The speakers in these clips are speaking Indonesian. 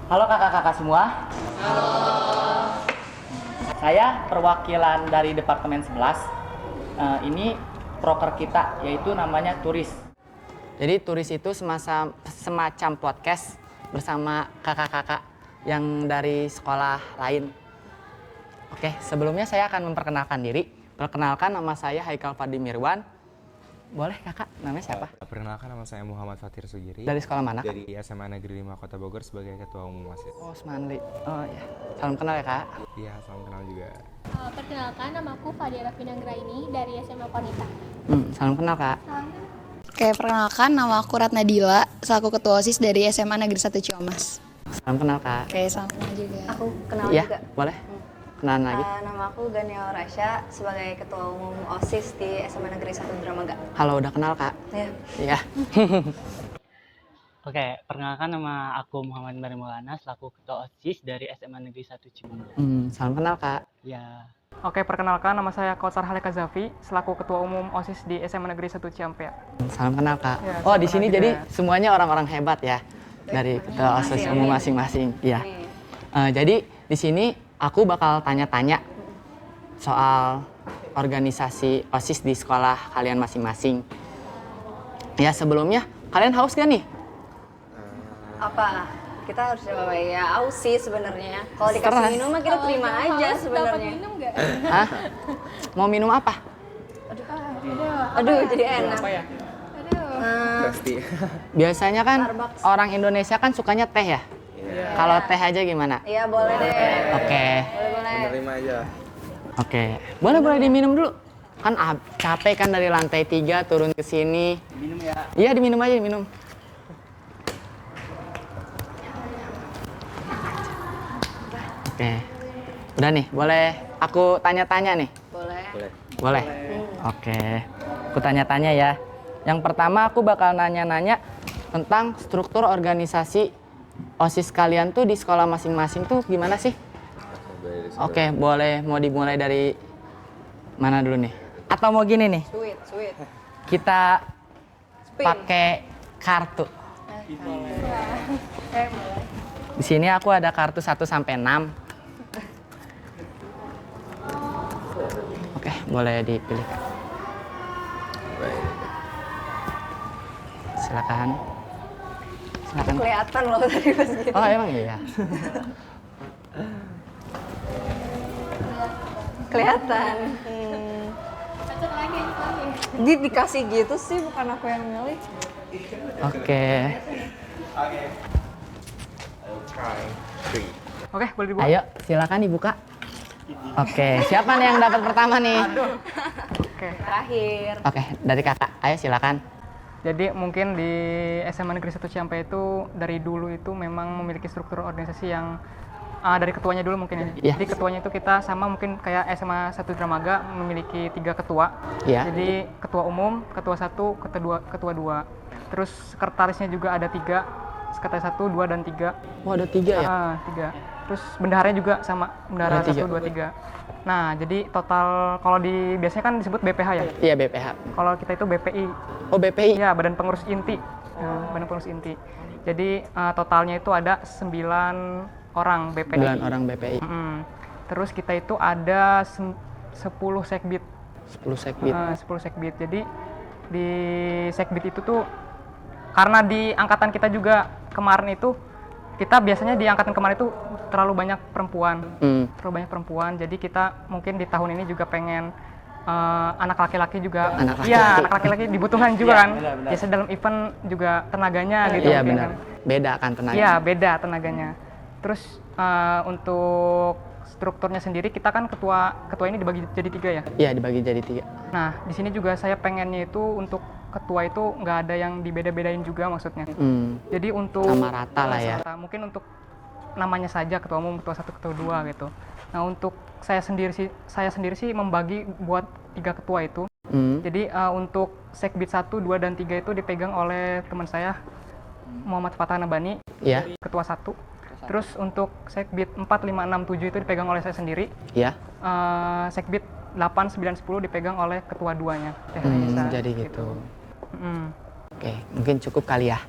Halo kakak-kakak semua. Saya perwakilan dari Departemen 11. Ini proker kita, yaitu namanya Turis. Jadi Turis itu semacam podcast bersama kakak-kakak yang dari sekolah lain. Oke, sebelumnya saya akan memperkenalkan diri. Perkenalkan, nama saya Haikal Fadli Mirwan. Boleh kakak, namanya siapa? Perkenalkan, nama saya Muhammad Fatir Sugiri. Dari sekolah mana? Dari SMA Negeri 5 Kota Bogor sebagai Ketua Umum OSIS. Oh, Semanli. Oh ya, salam kenal ya kak. Iya, salam kenal juga. Perkenalkan, namaku Fadira Pinanggraini dari SMA Konita. Salam kenal kak. Oke, perkenalkan nama aku Ratna Dila, selaku Ketua OSIS dari SMA Negeri 1 Ciamas. Salam kenal kak. Oke, salam kenal juga. Aku kenal Iya, juga. boleh. Kenalan lagi. Nama aku Gania Rasya sebagai Ketua Umum OSIS di SMA Negeri 1 Dramaga. Halo, udah kenal kak? Ya. Iya. Oke, perkenalkan, nama aku Muhammad Mari Maulana selaku Ketua OSIS dari SMA Negeri 1 Cibungur. Salam kenal kak. Ya, Oke, perkenalkan nama saya Kautsar Haleka Zafi selaku Ketua Umum OSIS di SMA Negeri 1 Ciampea. Salam kenal kak. Ya, Oh, salam di sini kenal jadi juga. semuanya orang-orang hebat ya dari ketua OSIS umum masing-masing. Iya. Jadi di sini aku bakal tanya-tanya soal organisasi OSIS di sekolah kalian masing-masing. Ya, sebelumnya kalian haus gak nih? Apa? Kita harus coba ya aus sih sebenarnya. Kalau dikasih Keras. minum mah kita terima aja Dapat sebenarnya. minum nggak? Hah? Mau minum apa? Aduh, jadi enak. Pasti. Biasanya kan Starbucks. orang Indonesia kan sukanya teh ya. Kalau teh aja gimana? Iya, boleh deh. Oke. Boleh. Menerima aja. Oke, boleh diminum dulu. Kan capek kan dari lantai 3 turun ke sini. minum ya. Iya, diminum aja, diminum. Oke. Udah nih, boleh aku tanya-tanya nih? Boleh. Boleh? Oke. Aku tanya-tanya ya. Yang pertama aku bakal nanya-nanya tentang struktur organisasi OSIS kalian tuh di sekolah masing-masing tuh gimana sih? Oke, boleh. Mau dimulai dari mana dulu nih? Atau mau gini nih, Sweet. kita Spin. pakai kartu. Di sini aku ada kartu 1 sampai 6. Oke, boleh dipilih Kak. Silakan. Silakan. Kelihatan loh tadi pas gitu. Oh, emang iya. Kelihatan. Acak lagi. Dikasih gitu sih, bukan aku yang milih. Oke. Oke, boleh dibuka? Ayo, silakan dibuka. Oke, siapa nih yang dapat pertama nih? Oke. Terakhir. Oke, dari kakak. Ayo silakan. Jadi mungkin di SMA Negeri 1 Ciampea itu dari dulu itu memang memiliki struktur organisasi yang dari ketuanya dulu mungkin ya. Iya. Jadi ketuanya itu kita sama mungkin kayak SMA 1 Dramaga memiliki 3 ketua. Iya. Jadi ketua umum, ketua 1, ketua 2. Terus sekretarisnya juga ada 3. Sekretaris 1, 2, dan 3. Oh, ada 3 ya? 3. Terus bendaharanya juga sama, bendahara Ada 1, 3. 2, 3. Nah, jadi total kalau biasanya kan disebut BPH ya. Iya, BPH. Kalau kita itu BPI. Oh, BPI. Iya, Badan Pengurus Inti. Badan Pengurus Inti. Jadi totalnya itu ada 9 orang BPI. 9 orang BPI. Terus kita itu ada 10 sekbid. 10 sekbid. 10 sekbid. Jadi di sekbid itu tuh karena di angkatan kita juga kemarin itu kita biasanya di angkatan kemarin itu terlalu banyak perempuan. Terlalu banyak perempuan. Jadi kita mungkin di tahun ini juga pengen anak laki-laki juga. Anak laki-laki. Iya, anak laki-laki dibutuhkan juga Iya, kan. benar. Biasa dalam event juga tenaganya gitu. Iya, mungkin benar. kan. Beda kan tenaga. Iya, beda tenaganya. Terus untuk strukturnya sendiri kita kan ketua ini dibagi jadi 3 ya. Iya, dibagi jadi 3. Nah, di sini juga saya pengennya itu untuk ketua itu nggak ada yang dibeda-bedain juga maksudnya. Jadi untuk Sama rata lah ya. rata. Mungkin untuk namanya saja ketua umum, ketua 1, ketua 2 gitu. Nah, untuk saya sendiri sih membagi buat 3 ketua itu. Jadi untuk sekbid 1, 2, dan 3 itu dipegang oleh teman saya Muhammad Fatah Nabani, Iya. ketua 1. Terus untuk sekbid 4, 5, 6, 7 itu dipegang oleh saya sendiri. Iya. Sekbid 8, 9, 10 dipegang oleh ketua 2-nya. Jadi gitu. Oke, mungkin cukup kali ya.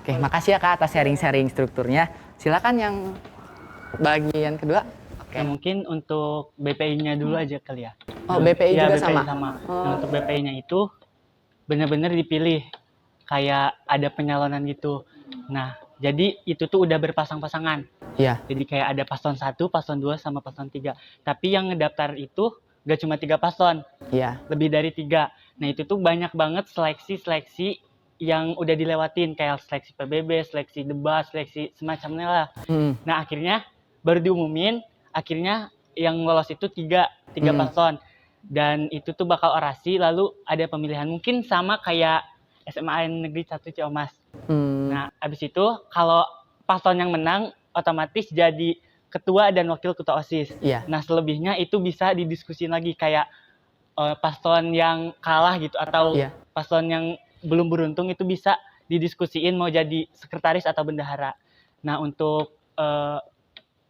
Oke, makasih ya Kak atas sharing-sharing strukturnya. Silakan yang bagian kedua. Oke. Nah, mungkin untuk BPI-nya dulu aja kali ya. Oh, BPI Ya, juga BPI sama. sama. Nah, untuk BPI-nya itu benar-benar dipilih kayak ada penyalonan gitu. Nah, jadi itu tuh udah berpasang-pasangan. Iya. Jadi kayak ada paslon 1, paslon 2, sama paslon 3. Tapi yang ngedaftar itu gak cuma 3 paslon, Iya. lebih dari 3. Nah, itu tuh banyak banget seleksi-seleksi yang udah dilewatin. Kayak seleksi PBB, seleksi debat, seleksi semacamnya lah. Nah, akhirnya baru diumumin, akhirnya yang lolos itu 3 paslon. Dan itu tuh bakal orasi, lalu ada pemilihan. Mungkin sama kayak SMA Negeri 1 Ciamas. Nah, abis itu kalau paslon yang menang otomatis jadi ketua dan wakil ketua OSIS. Iya. Nah, selebihnya itu bisa didiskusin lagi kayak paslon yang kalah gitu atau Iya. paslon yang belum beruntung itu bisa didiskusiin mau jadi sekretaris atau bendahara. Nah, untuk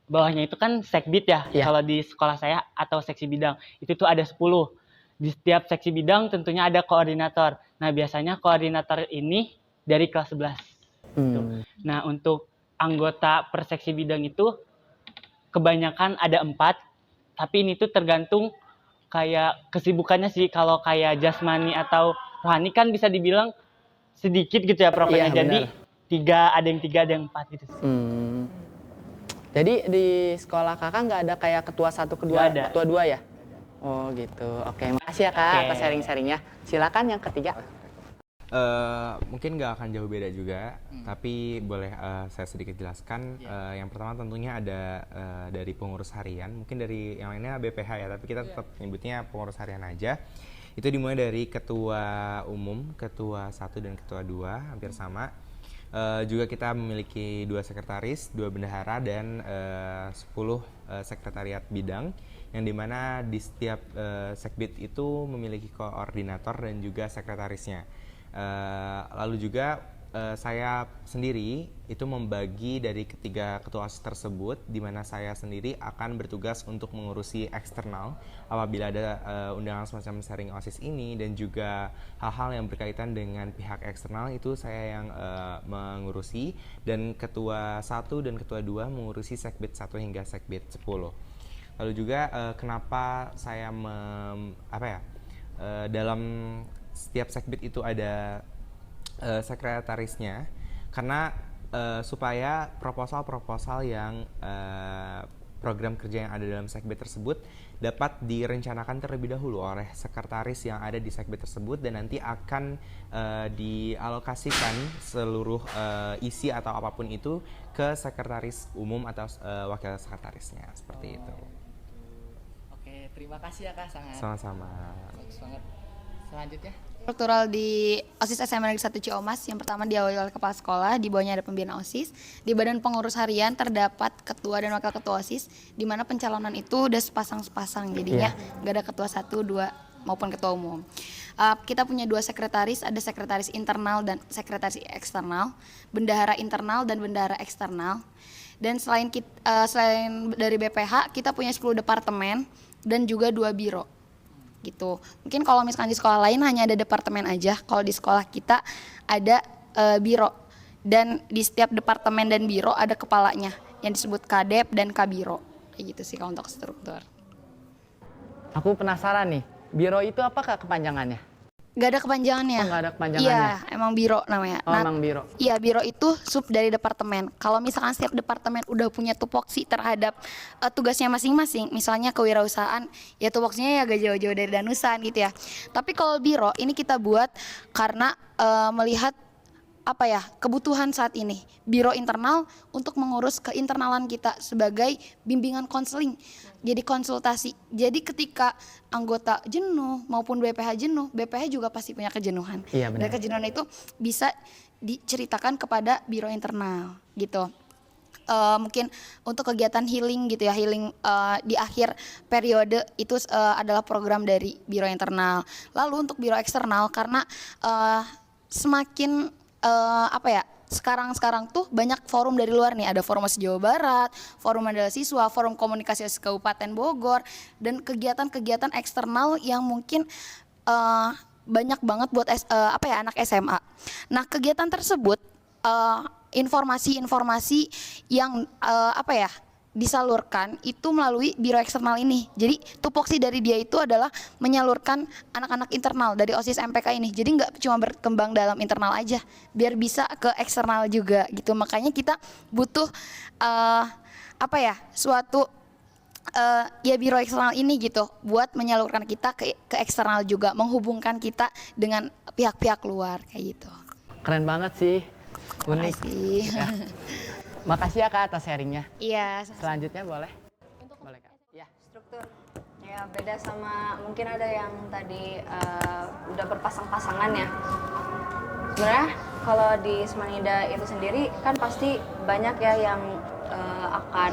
bawahnya itu kan sekbid ya. Iya. Kalau di sekolah saya atau seksi bidang itu tuh ada 10. Di setiap seksi bidang tentunya ada koordinator. Nah, biasanya koordinator ini dari kelas 11. Gitu. Nah, untuk anggota per seksi bidang itu kebanyakan ada 4, tapi ini tuh tergantung kayak kesibukannya sih. Kalau kayak jasmani atau rohani kan bisa dibilang sedikit gitu ya profilnya. Iya, jadi benar. ada yang 3, ada yang 4 gitu sih. Jadi di sekolah kakak nggak ada kayak ketua 1, kedua, Nggak ada. ketua 2 ya? Oh gitu. Oke, makasih ya kak Oke. atas sharing-sharingnya. Silakan yang ketiga. Mungkin nggak akan jauh beda juga, tapi boleh saya sedikit jelaskan. Yang pertama tentunya ada dari pengurus harian, mungkin dari yang lainnya BPH ya, tapi kita tetap nyebutnya pengurus harian aja. Itu dimulai dari ketua umum, ketua 1 dan ketua 2, hampir sama. Juga kita memiliki 2 sekretaris, 2 bendahara, dan 10 sekretariat bidang, yang dimana di setiap sekbid itu memiliki koordinator dan juga sekretarisnya. Lalu juga saya sendiri itu membagi dari ketiga ketua OSIS tersebut, di mana saya sendiri akan bertugas untuk mengurusi eksternal apabila ada undangan semacam sharing OSIS ini, dan juga hal-hal yang berkaitan dengan pihak eksternal itu saya yang mengurusi, dan ketua 1 dan ketua 2 mengurusi sekbid 1 hingga sekbid 10. Lalu juga kenapa saya dalam setiap sekbid itu ada sekretarisnya, karena supaya proposal-proposal yang program kerja yang ada dalam sekbid tersebut dapat direncanakan terlebih dahulu oleh sekretaris yang ada di sekbid tersebut, dan nanti akan dialokasikan seluruh isi atau apapun itu ke sekretaris umum atau wakil sekretarisnya, seperti itu. Oke, terima kasih ya kak, sangat Sama-sama. bagus banget. Selanjutnya. Struktural di OSIS SMA Negeri 1 Ciamas, yang pertama diawali oleh kepala sekolah, di bawahnya ada pembina OSIS. Di badan pengurus harian terdapat ketua dan wakil ketua OSIS, di mana pencalonan itu udah sepasang-sepasang, jadinya nggak ada ketua 1, 2 maupun ketua umum. Kita punya 2 sekretaris, ada sekretaris internal dan sekretaris eksternal, bendahara internal dan bendahara eksternal. Dan selain dari BPH, kita punya 10 departemen dan juga 2 biro. Gitu. Mungkin kalau misalkan di sekolah lain hanya ada departemen aja, kalau di sekolah kita ada biro, dan di setiap departemen dan biro ada kepalanya yang disebut kadep dan kabiro. Kayak gitu sih kalau untuk struktur. Aku penasaran nih, biro itu apa kak kepanjangannya? Gak ada kepanjangannya. Oh, nggak ada kepanjangannya? Iya, emang biro namanya. Oh, emang biro. Iya, biro itu sub dari departemen. Kalau misalkan setiap departemen udah punya tupoksi terhadap tugasnya masing-masing, misalnya kewirausahaan, ya tupoksinya ya gak jauh-jauh dari danusan gitu ya. Tapi kalau biro ini kita buat karena melihat kebutuhan saat ini. Biro internal untuk mengurus keinternalan kita sebagai bimbingan konseling. Jadi konsultasi. Jadi ketika anggota jenuh maupun BPH jenuh, BPH juga pasti punya kejenuhan. Iya, benar. Dan kejenuhan itu bisa diceritakan kepada biro internal gitu. Mungkin untuk kegiatan healing gitu ya, healing di akhir periode itu adalah program dari biro internal. Lalu untuk biro eksternal, karena semakin sekarang tuh banyak forum dari luar nih, ada forum Jawa Barat, forum adalah siswa, forum komunikasi Kabupaten Bogor, dan kegiatan-kegiatan eksternal yang mungkin banyak banget buat anak SMA. Nah, kegiatan tersebut informasi-informasi yang disalurkan itu melalui biro eksternal ini. Jadi tupoksi dari dia itu adalah menyalurkan anak-anak internal dari OSIS MPK ini. Jadi nggak cuma berkembang dalam internal aja, biar bisa ke eksternal juga gitu. Makanya kita butuh suatu biro eksternal ini gitu buat menyalurkan kita ke eksternal juga, menghubungkan kita dengan pihak-pihak luar kayak gitu. Keren banget sih. Unik. Makasih. Ya. Makasih ya Kak atas sharingnya. Iya. Selanjutnya boleh? Boleh Kak. Ya. Struktur ya beda sama mungkin ada yang tadi udah berpasang-pasangan ya. Sebenarnya kalau di Semanida itu sendiri kan pasti banyak ya yang akan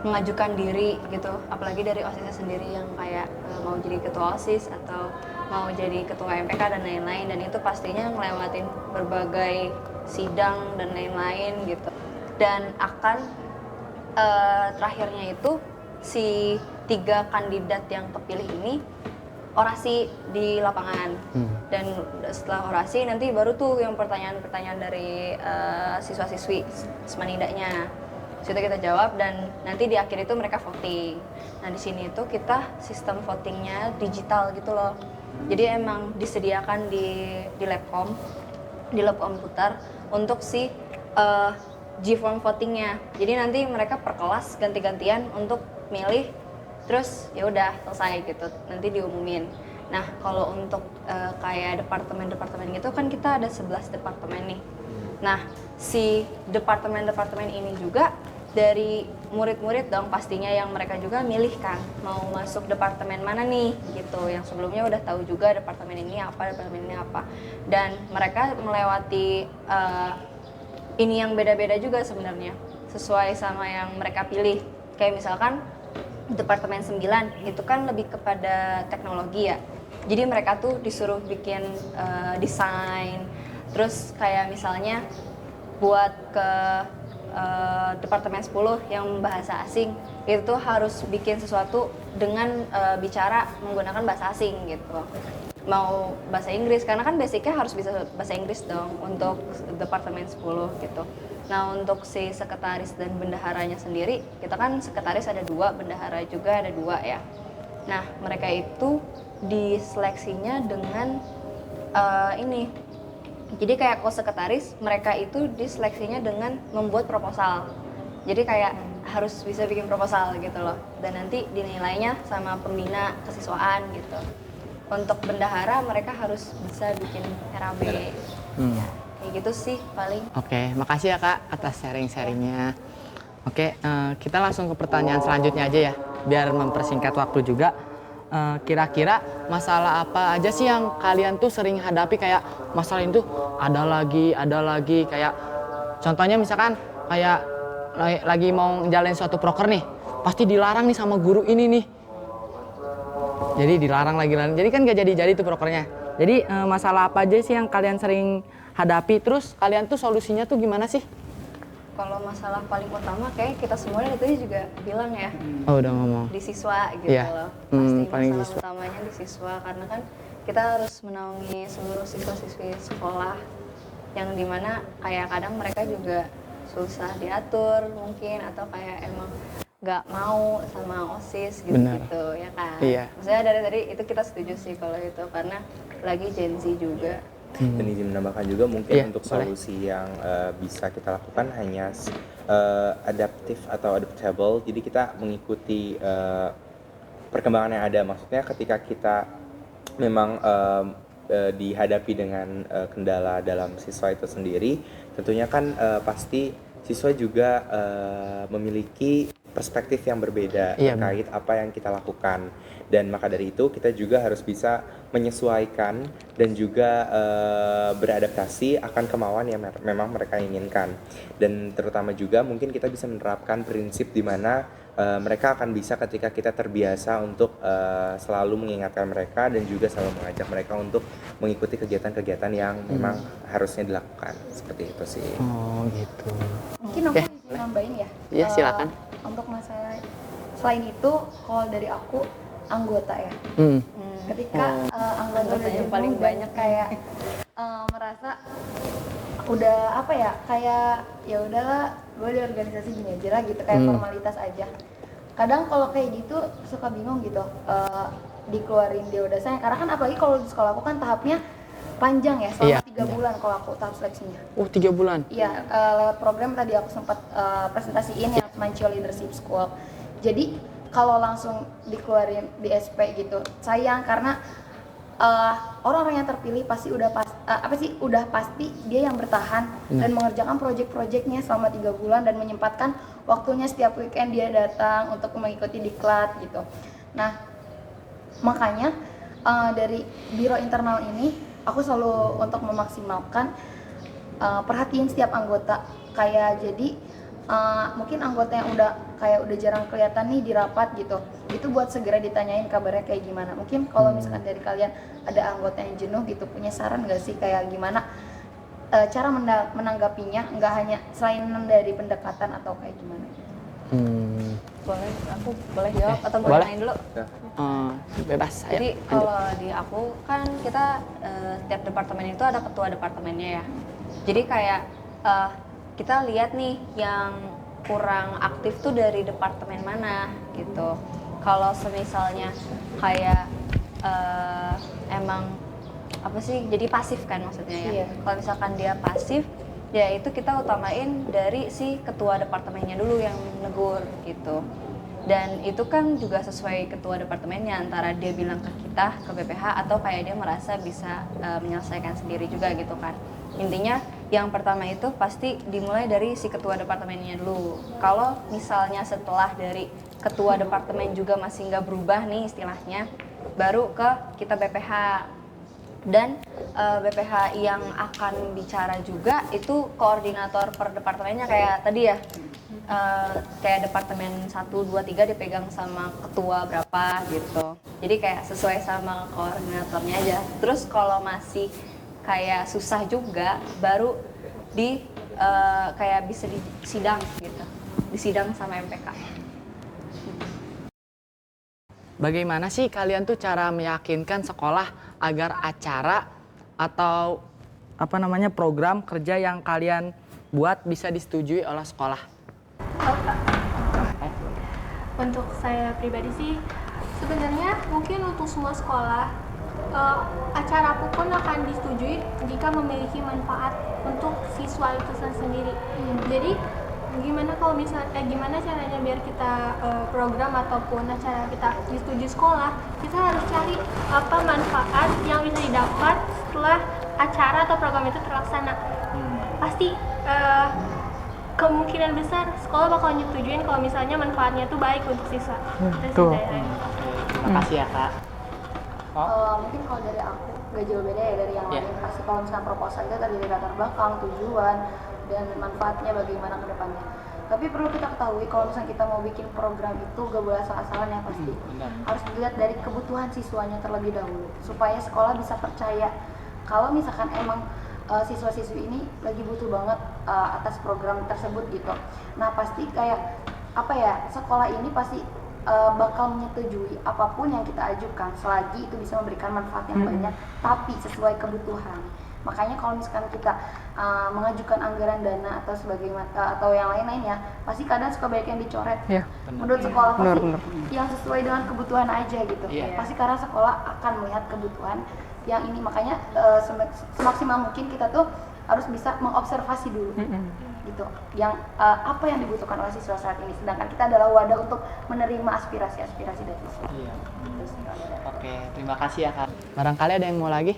mengajukan diri gitu, apalagi dari OSISnya sendiri yang kayak mau jadi ketua OSIS atau mau jadi ketua MPK dan lain-lain, dan itu pastinya ngelewatin berbagai sidang dan lain-lain gitu. Dan akan terakhirnya itu si 3 kandidat yang kepilih ini orasi di lapangan. Dan setelah orasi nanti baru tuh yang pertanyaan-pertanyaan dari siswa-siswi Semanidanya. Situ kita jawab dan nanti di akhir itu mereka voting. Nah di sini itu kita sistem votingnya digital gitu loh. Jadi emang disediakan di Labcom, di lab komputer untuk si G-form votingnya. Jadi nanti mereka per kelas ganti-gantian untuk milih, terus ya udah selesai gitu. Nanti diumumin. Nah kalau untuk kayak departemen-departemen gitu kan kita ada 11 departemen nih. Nah si departemen-departemen ini juga dari murid-murid dong pastinya yang mereka juga milih kan mau masuk departemen mana nih gitu, yang sebelumnya udah tahu juga departemen ini apa, dan mereka melewati ini yang beda-beda juga sebenarnya sesuai sama yang mereka pilih. Kayak misalkan departemen 9 itu kan lebih kepada teknologi ya, jadi mereka tuh disuruh bikin desain, terus kayak misalnya buat ke departemen 10 yang bahasa asing itu harus bikin sesuatu dengan bicara menggunakan bahasa asing gitu. Mau bahasa Inggris karena kan basicnya harus bisa bahasa Inggris dong untuk departemen 10 gitu. Nah untuk si sekretaris dan bendaharanya sendiri, kita kan sekretaris ada 2, bendahara juga ada 2 ya. Nah mereka itu diseleksinya dengan ini. Jadi kayak co-sekretaris, mereka itu diseleksinya dengan membuat proposal. Jadi kayak harus bisa bikin proposal gitu loh. Dan nanti dinilainya sama pembina kesiswaan gitu. Untuk bendahara mereka harus bisa bikin RAB. Ya, kayak gitu sih paling. Oke, makasih ya Kak atas sharing-sharingnya. Oke, kita langsung ke pertanyaan selanjutnya aja ya, biar mempersingkat waktu juga. Kira-kira masalah apa aja sih yang kalian tuh sering hadapi, kayak masalah itu ada lagi kayak contohnya misalkan kayak lagi mau jalanin suatu proker nih, pasti dilarang nih sama guru ini nih, jadi dilarang lagi, jadi kan gak jadi tuh prokernya. Jadi masalah apa aja sih yang kalian sering hadapi, terus kalian tuh solusinya tuh gimana sih? Kalau masalah paling utama kayak kita semua dari tadi juga bilang ya. Oh udah ngomong. Di siswa gitu loh. Pasti masalah utamanya di siswa, karena kan kita harus menaungi seluruh siswa-siswi sekolah yang dimana kayak kadang mereka juga susah diatur mungkin, atau kayak emang nggak mau sama OSIS gitu ya kan. Iya. Maksudnya dari tadi itu kita setuju sih kalau itu, karena lagi Gen Z juga. Dan izin menambahkan juga mungkin untuk solusi yang bisa kita lakukan hanya adaptif atau adaptable. Jadi kita mengikuti perkembangan yang ada. Maksudnya ketika kita memang dihadapi dengan kendala dalam siswa itu sendiri, tentunya kan pasti siswa juga memiliki perspektif yang berbeda terkait apa yang kita lakukan. Dan maka dari itu kita juga harus bisa menyesuaikan dan juga beradaptasi akan kemauan yang memang mereka inginkan. Dan terutama juga mungkin kita bisa menerapkan prinsip di mana mereka akan bisa ketika kita terbiasa untuk selalu mengingatkan mereka dan juga selalu mengajak mereka untuk mengikuti kegiatan-kegiatan yang memang harusnya dilakukan. Seperti itu sih. Oh gitu. Mungkin aku bisa nambahin ya. Iya silakan. Untuk masalah selain itu, kalau dari aku anggota ya. Ketika anggota yang paling banyak kayak merasa udah apa ya, kayak ya udahlah gue di organisasi gini aja lah gitu, kayak formalitas aja. Kadang kalau kayak gitu suka bingung gitu dikeluarin deodasanya, karena kan apalagi kalau di sekolah aku kan tahapnya panjang ya, selama 3 bulan kalau aku tahap seleksinya. Oh, 3 bulan? Iya, lewat program tadi aku sempat presentasiin yang Mancio Leadership School. Jadi kalau langsung dikeluarin di SP gitu, sayang, karena orang-orang yang terpilih pasti udah pasti dia yang bertahan dan mengerjakan proyek-proyeknya selama 3 bulan dan menyempatkan waktunya setiap weekend dia datang untuk mengikuti diklat gitu. Nah, makanya dari biro internal ini aku selalu untuk memaksimalkan perhatiin setiap anggota, kayak jadi mungkin anggota yang udah jarang kelihatan nih di rapat gitu, itu buat segera ditanyain kabarnya kayak gimana. Mungkin kalau misalkan dari kalian ada anggota yang jenuh gitu, punya saran nggak sih kayak gimana cara menanggapinya, nggak hanya selain dari pendekatan atau kayak gimana? Boleh, aku boleh jawab atau boleh main dulu? Bebas. Jadi kalau di aku kan kita setiap departemen itu ada ketua departemennya ya. Jadi kayak kita lihat nih yang kurang aktif tuh dari departemen mana gitu. Kalau semisalnya kayak emang apa sih, jadi pasif kan maksudnya ya. Kalau misalkan dia pasif, ya itu kita utamain dari si ketua departemennya dulu yang negur gitu. Dan itu kan juga sesuai ketua departemennya, antara dia bilang ke kita, ke BPH, atau kayak dia merasa bisa menyelesaikan sendiri juga gitu kan. Intinya yang pertama itu pasti dimulai dari si ketua departemennya dulu. Kalau misalnya setelah dari ketua departemen juga masih nggak berubah nih istilahnya, baru ke kita BPH. Dan BPH yang akan bicara juga itu koordinator per departemennya, kayak tadi ya, kayak departemen 1, 2, 3 dipegang sama ketua berapa gitu. Jadi kayak sesuai sama koordinatornya aja. Terus kalau masih kayak susah juga, baru di kayak bisa disidang gitu, disidang sama MPK. Bagaimana sih kalian tuh cara meyakinkan sekolah agar acara atau program kerja yang kalian buat bisa disetujui oleh sekolah? Untuk saya pribadi sih, sebenarnya mungkin untuk semua sekolah, acara apapun akan disetujui jika memiliki manfaat untuk siswa itu sendiri. Jadi gimana kalau gimana caranya biar kita program ataupun acara kita disetujui sekolah, kita harus cari apa manfaat yang bisa didapat setelah acara atau program itu terlaksana. Pasti kemungkinan besar sekolah bakal nyetujuin kalau misalnya manfaatnya tuh baik untuk siswa. Tuh. Terima kasih ya Kak. Mungkin kalau dari aku gak jauh beda ya dari yang lain. Pasti kalau misalkan proposal itu terdiri dari latar belakang, tujuan, dan manfaatnya bagaimana ke depannya. Tapi perlu kita ketahui kalau misalnya kita mau bikin program itu gak boleh asal-asalan ya, pasti harus dilihat dari kebutuhan siswanya terlebih dahulu, supaya sekolah bisa percaya kalau misalkan emang siswa-siswi ini lagi butuh banget atas program tersebut gitu. Nah pasti kayak apa ya, sekolah ini pasti bakal menyetujui apapun yang kita ajukan selagi itu bisa memberikan manfaat yang banyak tapi sesuai kebutuhan. Makanya kalau misalkan kita mengajukan anggaran dana atau atau yang lain-lainnya, pasti kadang suka banyak yang dicoret. Menurut sekolah pasti yang sesuai dengan kebutuhan aja gitu. Pasti karena sekolah akan melihat kebutuhan yang ini, makanya semaksimal mungkin kita tuh harus bisa mengobservasi dulu gitu, yang apa yang dibutuhkan oleh siswa saat ini, sedangkan kita adalah wadah untuk menerima aspirasi-aspirasi dari siswa. Oke, terima kasih ya Kak. Barangkali ada yang mau lagi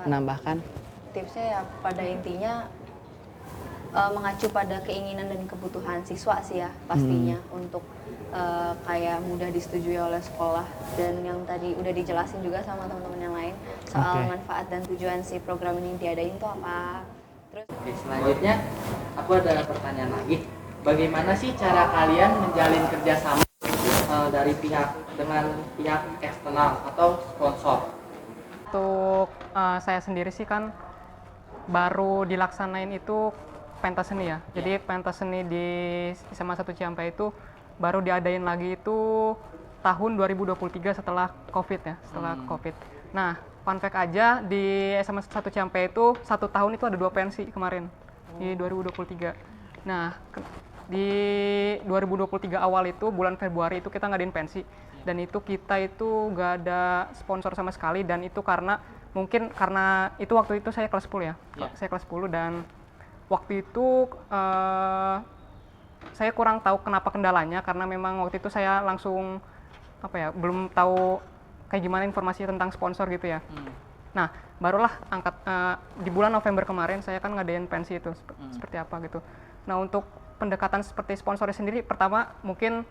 menambahkan? Tipsnya ya pada intinya mengacu pada keinginan dan kebutuhan siswa sih ya pastinya, untuk kayak mudah disetujui oleh sekolah, dan yang tadi udah dijelasin juga sama teman-teman yang lain soal manfaat dan tujuan si program ini diadain tuh apa. Terus Selanjutnya aku ada pertanyaan lagi. Bagaimana sih cara kalian menjalin kerjasama dari pihak eksternal atau sponsor? Untuk saya sendiri sih kan baru dilaksanain itu pentas seni ya. Jadi pentas seni di SMA 1 Ciampea itu baru diadain lagi itu tahun 2023 setelah Covid ya, setelah Covid. Nah, fun fact aja, di SMA 1 Ciampea itu 1 tahun itu ada 2 pensi kemarin di 2023. Nah, di 2023 awal itu bulan Februari itu kita ngadain pensi, dan itu kita itu gak ada sponsor sama sekali, dan itu karena mungkin karena itu waktu itu saya kelas 10 ya. Saya kelas 10 dan waktu itu saya kurang tahu kenapa kendalanya, karena memang waktu itu saya langsung belum tahu kayak gimana informasi tentang sponsor gitu ya. Nah, barulah di bulan November kemarin saya kan ngadain pensi itu seperti apa gitu. Nah, untuk pendekatan seperti sponsornya sendiri, pertama mungkin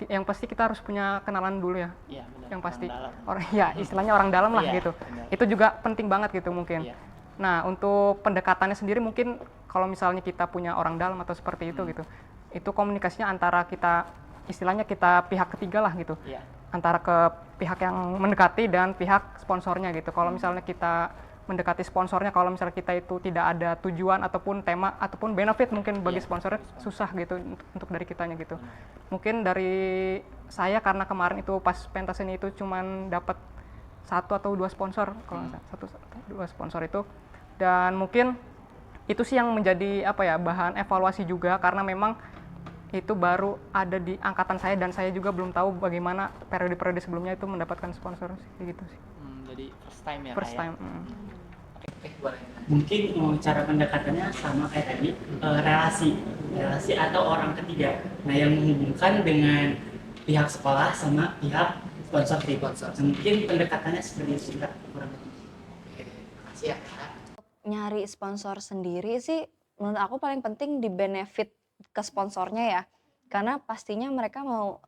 yang pasti kita harus punya kenalan dulu ya. Iya, benar. Yang pasti Orang istilahnya orang dalam lah Iya, gitu. benar. Itu juga penting banget gitu mungkin. Iya. Nah, untuk pendekatannya sendiri mungkin kalau misalnya kita punya orang dalam atau seperti itu gitu, itu komunikasinya antara kita, istilahnya kita pihak ketiga lah gitu. Iya. Antara ke pihak yang mendekati dan pihak sponsornya gitu. Kalau misalnya kita mendekati sponsornya, kalau misalnya kita itu tidak ada tujuan ataupun tema ataupun benefit mungkin bagi sponsornya, susah gitu untuk dari kitanya gitu. Mungkin dari saya, karena kemarin itu pas pentas ini itu cuman dapat 1 atau 2 sponsor, kalau nggak salah 1 atau 2 sponsor itu, dan mungkin itu sih yang menjadi bahan evaluasi juga, karena memang itu baru ada di angkatan saya, dan saya juga belum tahu bagaimana periode-periode sebelumnya itu mendapatkan sponsor sih, gitu sih. Jadi first time ya. First time. Oke, boleh. Mungkin cara pendekatannya sama kayak tadi, relasi atau orang ketiga. Nah, yang menghubungkan dengan pihak sekolah sama pihak sponsor. Nah, mungkin pendekatannya seperti itu juga kurang lebih. Makasih ya, Kak. Nyari sponsor sendiri sih menurut aku paling penting di benefit ke sponsornya ya, karena pastinya mereka mau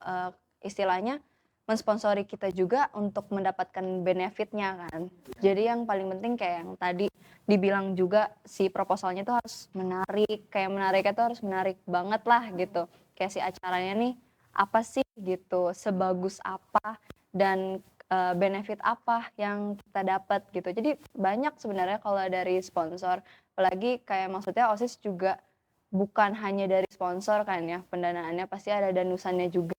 istilahnya mensponsori kita juga untuk mendapatkan benefitnya kan. Jadi yang paling penting kayak yang tadi dibilang juga, si proposalnya tuh harus menarik, kayak menariknya tuh harus menarik banget lah gitu. Kayak si acaranya nih apa sih gitu, sebagus apa, dan benefit apa yang kita dapat gitu. Jadi banyak sebenarnya kalau dari sponsor, apalagi kayak maksudnya OSIS juga bukan hanya dari sponsor kan ya, pendanaannya pasti ada danusannya juga,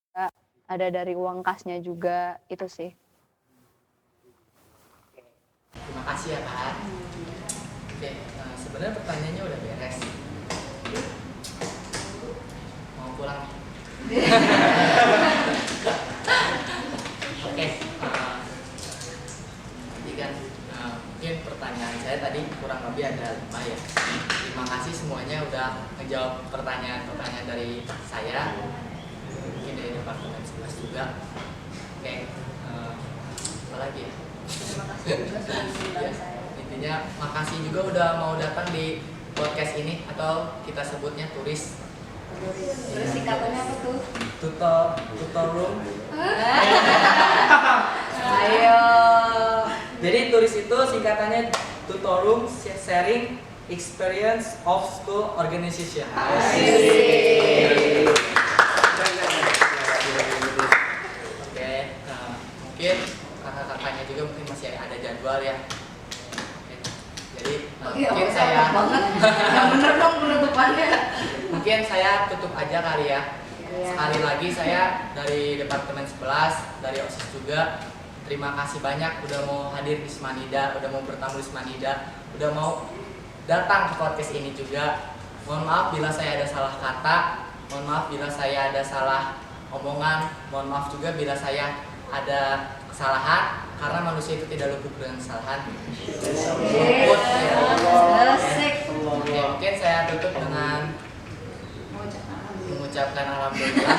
ada dari uang kasnya juga, itu sih. Terima kasih ya, Kak. Oke, sebenarnya pertanyaannya udah beres. Mau pulang nih. Oke, jadi kan mungkin pertanyaan saya tadi kurang lebih ada 5 ya. Terima kasih semuanya udah menjawab pertanyaan-pertanyaan dari saya, mungkin dari Departemen 11 juga. Oke, apa lagi ya? Ya, intinya makasih juga udah mau datang di podcast ini, atau kita sebutnya turis. Terus singkatannya apa tuh? Tutor room. Ayo. Jadi turis itu singkatannya tutor room sharing experience of school organization. Oke, mungkin kakak-kakaknya juga mungkin masih ada jadwal ya. Oke. Jadi mungkin saya yang bener dong penutupannya. mungkin saya tutup aja kali ya. Sekali lagi saya dari Departemen 11, dari OSIS juga, terima kasih banyak udah mau hadir di Semanida, udah mau bertamu di Semanida, udah mau datang ke podcast ini juga. Mohon maaf bila saya ada salah kata, mohon maaf bila saya ada salah omongan, mohon maaf juga bila saya ada kesalahan, karena manusia itu tidak luput dengan kesalahan. Luput ya. Oke, mungkin saya tutup dengan mengucapkan alhamdulillah.